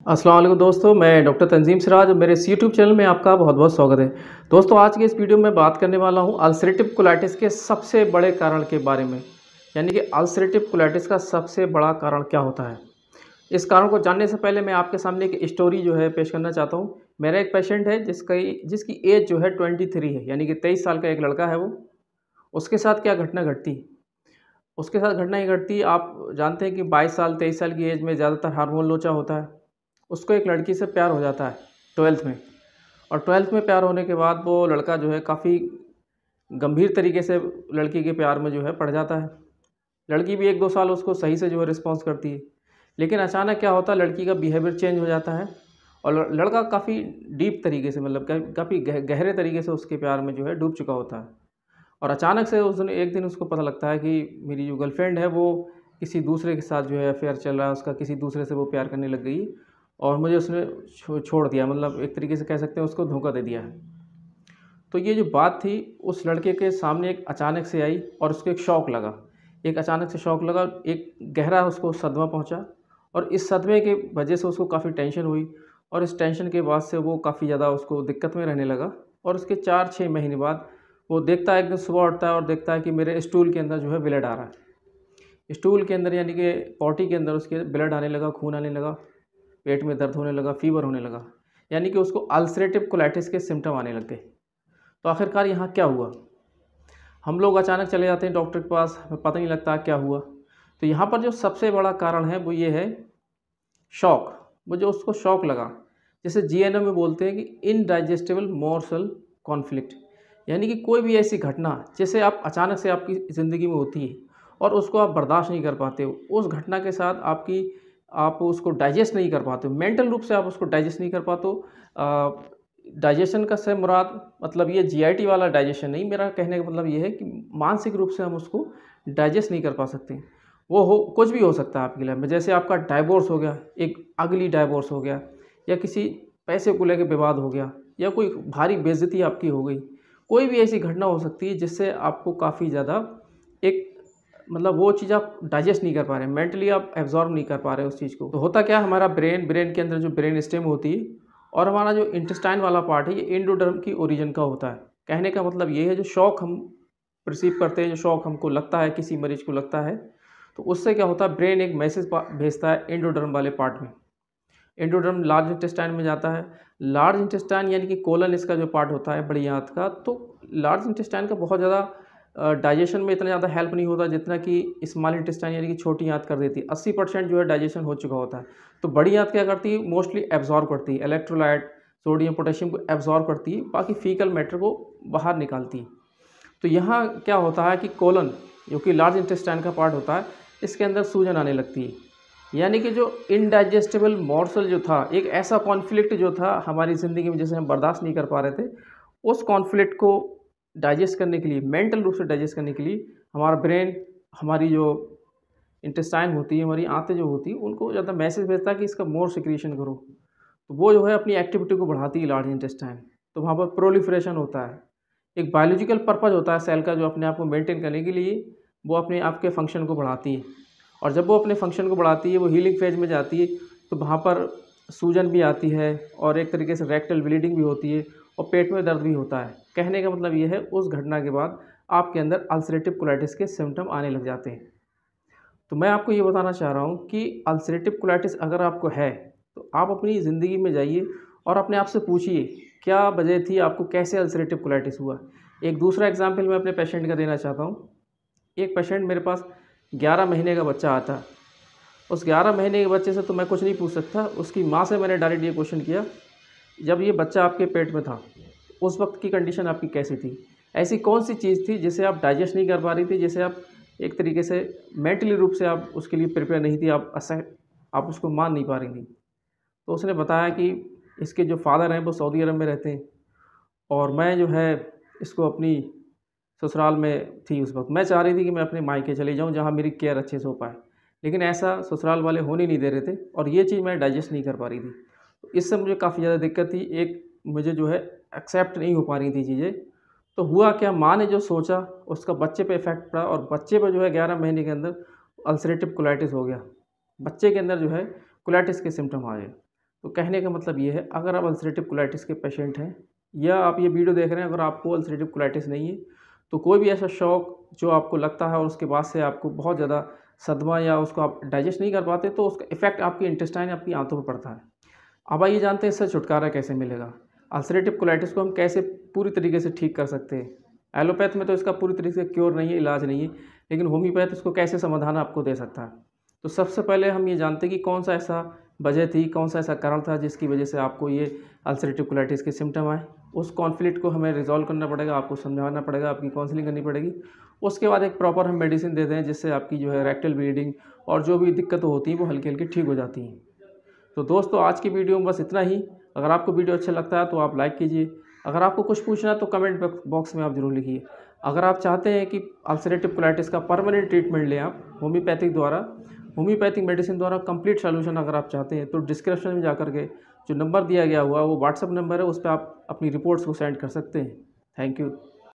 अस्सलाम वालेकुम दोस्तों, मैं डॉक्टर तंजीम सिराज और मेरे इस यूट्यूब चैनल में आपका बहुत-बहुत स्वागत है। दोस्तों, आज के इस वीडियो में बात करने वाला हूँ अल्सरेटिव कोलाइटिस के सबसे बड़े कारण के बारे में, यानी कि अल्सरेटिव कोलाइटिस का सबसे बड़ा कारण क्या होता है। इस कारण को जानने से पहले मैं आपके सामने एक स्टोरी जो है पेश करना चाहता हूँ। मेरा एक पेशेंट है जिसकी एज जो है 23 है, यानी कि 23 साल का एक लड़का है वो। उसके साथ क्या घटना घटती, उसके साथ घटना ये घटती, आप जानते हैं कि 22 साल 23 साल की एज में ज़्यादातर हार्मोन लोचा होता है। उसको एक लड़की से प्यार हो जाता है 12th में, और 12th में प्यार होने के बाद वो लड़का जो है काफ़ी गंभीर तरीके से लड़की के प्यार में जो है पड़ जाता है। लड़की भी 1-2 साल उसको सही से जो है रिस्पॉन्स करती है, लेकिन अचानक क्या होता है, लड़की का बिहेवियर चेंज हो जाता है और लड़का काफ़ी डीप तरीके से, मतलब काफ़ी गहरे तरीके से उसके प्यार में जो है डूब चुका होता है। और अचानक से उस दिन एक दिन उसको पता लगता है कि मेरी जो गर्लफ्रेंड है वो किसी दूसरे के साथ जो है अफेयर चल रहा है उसका, किसी दूसरे से वो प्यार करने लग गई और मुझे उसने छोड़ दिया, मतलब एक तरीके से कह सकते हैं उसको धोखा दे दिया है। तो ये जो बात थी उस लड़के के सामने एक अचानक से आई और उसको एक शौक लगा, एक अचानक से शौक लगा, एक गहरा उसको सदमा पहुंचा और इस सदमे के वजह से उसको काफ़ी टेंशन हुई और इस टेंशन के बाद से वो काफ़ी ज़्यादा उसको दिक्कत में रहने लगा। और उसके 4-6 महीने बाद वो देखता है, एक दिन सुबह उठता है और देखता है कि मेरे स्टूल के अंदर जो है ब्लड आ रहा है। स्टूल के अंदर यानी कि पॉटी के अंदर उसके ब्लड आने लगा, खून आने लगा, पेट में दर्द होने लगा, फ़ीवर होने लगा, यानी कि उसको अल्सरेटिव कोलाइटिस के सिम्पटम आने लग गए। तो आखिरकार यहाँ क्या हुआ? हम लोग अचानक चले जाते हैं डॉक्टर के पास, हमें पता नहीं लगता क्या हुआ। तो यहाँ पर जो सबसे बड़ा कारण है वो ये है शॉक। वो जो उसको शॉक लगा, जिसे जीएनएम में बोलते हैं कि इनडाइजेस्टिबल मोर्सल कॉन्फ्लिक्ट, यानी कि कोई भी ऐसी घटना जैसे आप अचानक से आपकी ज़िंदगी में होती है और उसको आप बर्दाश्त नहीं कर पाते हो। उस घटना के साथ आप उसको डाइजेस्ट नहीं कर पाते हो, मेंटल रूप से आप उसको डाइजेस्ट नहीं कर पाते हो। डाइजेशन का से मुराद मतलब ये जीआईटी वाला डाइजेशन नहीं, मेरा कहने का मतलब ये है कि मानसिक रूप से हम उसको डाइजेस्ट नहीं कर पा सकते। वो हो कुछ भी हो सकता है आपकी लाइफ में, जैसे आपका डाइवोर्स हो गया, एक अगली डाइवोर्स हो गया, या किसी पैसे को लेकर विवाद हो गया, या कोई भारी बेइज्जती आपकी हो गई। कोई भी ऐसी घटना हो सकती है जिससे आपको काफ़ी ज़्यादा एक मतलब वो चीज़ आप डाइजेस्ट नहीं कर पा रहे हैं, मेंटली आप एब्जॉर्ब नहीं कर पा रहे हैं उस चीज़ को। तो होता क्या है, हमारा ब्रेन के अंदर जो ब्रेन स्टेम होती है और हमारा जो इंटेस्टाइन वाला पार्ट है, ये एंडोडर्म की ओरिजिन का होता है। कहने का मतलब ये है, जो शॉक हम रिसीव करते हैं, जो शॉक हमको लगता है, किसी मरीज को लगता है, तो उससे क्या होता है, ब्रेन एक मैसेज भेजता है एंडोडर्म वाले पार्ट में। एंडोडर्म लार्ज इंटेस्टाइन में जाता है। लार्ज इंटेस्टाइन यानी कि कोलन इसका जो पार्ट होता है बड़ी आंत का, तो लार्ज इंटेस्टाइन का बहुत ज़्यादा डाइजेशन में इतना ज़्यादा हेल्प नहीं होता जितना कि स्मॉल इंटेस्टाइन यानी कि छोटी आंत कर देती है। 80% जो है डाइजेशन हो चुका होता है। तो बड़ी आंत क्या करती है, मोस्टली एब्जॉर्ब करती है, इलेक्ट्रोलाइट सोडियम पोटेशियम को एब्जॉर्ब करती है, बाकी फीकल मैटर को बाहर निकालती है। तो यहाँ क्या होता है कि कोलन, जो कि लार्ज इंटेस्टाइन का पार्ट होता है, इसके अंदर सूजन आने लगती है। यानी कि जो इनडाइजेस्टिबल मॉर्सल जो था, एक ऐसा कॉन्फ्लिक्ट जो था हमारी ज़िंदगी में जिसे हम बर्दाश्त नहीं कर पा रहे थे, उस कॉन्फ्लिक्ट को डाइजेस्ट करने के लिए, मेंटल रूप से डाइजेस्ट करने के लिए हमारा ब्रेन, हमारी जो इंटेस्टाइन होती है, हमारी आंतें जो होती हैं, उनको ज़्यादा मैसेज भेजता है कि इसका मोर सिक्रीशन करो। तो वो जो है अपनी एक्टिविटी को बढ़ाती है लार्ज इंटेस्टाइन। तो वहाँ पर प्रोलिफरेशन होता है। एक बायोलॉजिकल पर्पज़ होता है सेल का, जो अपने आप को मेंटेन करने के लिए वो अपने आप के फंक्शन को बढ़ाती है। और जब वो अपने फंक्शन को बढ़ाती है, वो हीलिंग फेज में जाती है, तो वहाँ पर सूजन भी आती है और एक तरीके से रेक्टल ब्लीडिंग भी होती है और पेट में दर्द भी होता है। कहने का मतलब ये है, उस घटना के बाद आपके अंदर अल्सरेटिव कोलाइटिस के सिम्पटम आने लग जाते हैं। तो मैं आपको ये बताना चाह रहा हूँ कि अल्सरेटिव कोलाइटिस अगर आपको है, तो आप अपनी ज़िंदगी में जाइए और अपने आप से पूछिए क्या वजह थी, आपको कैसे अल्सरेटिव कोलाइटिस हुआ। एक दूसरा एग्जाम्पल मैं अपने पेशेंट का देना चाहता हूँ। एक पेशेंट मेरे पास 11 महीने का बच्चा आता है। उस 11 महीने के बच्चे से तो मैं कुछ नहीं पूछ सकता, उसकी माँ से मैंने डायरेक्ट ये क्वेश्चन किया, जब ये बच्चा आपके पेट में था उस वक्त की कंडीशन आपकी कैसी थी, ऐसी कौन सी चीज़ थी जिसे आप डाइजेस्ट नहीं कर पा रही थी, जिसे आप एक तरीके से मेंटली रूप से आप उसके लिए प्रिपेयर नहीं थी, आप उसको मान नहीं पा रही थी। तो उसने बताया कि इसके जो फादर हैं वो सऊदी अरब में रहते हैं और मैं जो है इसको अपनी ससुराल में थी उस वक्त। मैं चाह रही थी कि मैं अपने मायके चली जाऊँ जहाँ मेरी केयर अच्छे से हो पाए, लेकिन ऐसा ससुराल वाले होने नहीं दे रहे थे और ये चीज़ मैं डाइजेस्ट नहीं कर पा रही थी। तो इससे मुझे काफ़ी ज़्यादा दिक्कत थी, एक मुझे जो है एक्सेप्ट नहीं हो पा रही थी चीज़ें। तो हुआ क्या, माँ ने जो सोचा उसका बच्चे पे इफ़ेक्ट पड़ा और बच्चे पे जो है 11 महीने के अंदर अल्सरेटिव कोलाइटिस हो गया। बच्चे के अंदर जो है कोलाइटिस के सिम्पटम आ गए। तो कहने का मतलब ये है, अगर आप अल्सरेटिव कोलाइटिस के पेशेंट हैं या आप ये वीडियो देख रहे हैं, अगर आपको अल्सरेटिव कोलाइटिस नहीं है, तो कोई भी ऐसा शौक जो आपको लगता है और उसके बाद से आपको बहुत ज़्यादा सदमा या उसको आप डाइजेस्ट नहीं कर पाते, तो उसका इफेक्ट आपकी इंटेस्टाइन, आपकी आंतों पर पड़ता है। अब आइए जानते हैं इससे छुटकारा कैसे मिलेगा। अल्सरेटिव कोलाइटिस को हम कैसे पूरी तरीके से ठीक कर सकते हैं। एलोपैथ में तो इसका पूरी तरीके से क्योर नहीं है, इलाज नहीं है, लेकिन होम्योपैथ इसको कैसे समाधान आपको दे सकता है। तो सबसे पहले हम ये जानते हैं कि कौन सा ऐसा वजह थी, कौन सा ऐसा कारण था जिसकी वजह से आपको ये अल्सरेटिव कोलाइटिस के सिम्टम आए। उस कॉन्फ्लिक्ट को हमें रिजॉल्व करना पड़ेगा, आपको समझाना पड़ेगा, आपकी काउंसलिंग करनी पड़ेगी। उसके बाद एक प्रॉपर हम मेडिसिन देते हैं जिससे आपकी जो है रेक्टल ब्लीडिंग और जो भी दिक्कतें होती हैं वो हल्की हल्की ठीक हो जाती हैं। तो दोस्तों आज की वीडियो में बस इतना ही। अगर आपको वीडियो अच्छा लगता है तो आप लाइक कीजिए। अगर आपको कुछ पूछना है तो कमेंट बॉक्स में आप ज़रूर लिखिए। अगर आप चाहते हैं कि अल्सरेटिव कोलाइटिस का परमानेंट ट्रीटमेंट लें आप होम्योपैथिक मेडिसिन द्वारा कंप्लीट सॉल्यूशन अगर आप चाहते हैं, तो डिस्क्रिप्शन में जाकर के जो नंबर दिया गया हुआ वो व्हाट्सअप नंबर है, उस पर आप अपनी रिपोर्ट्स को सेंड कर सकते हैं। Thank you.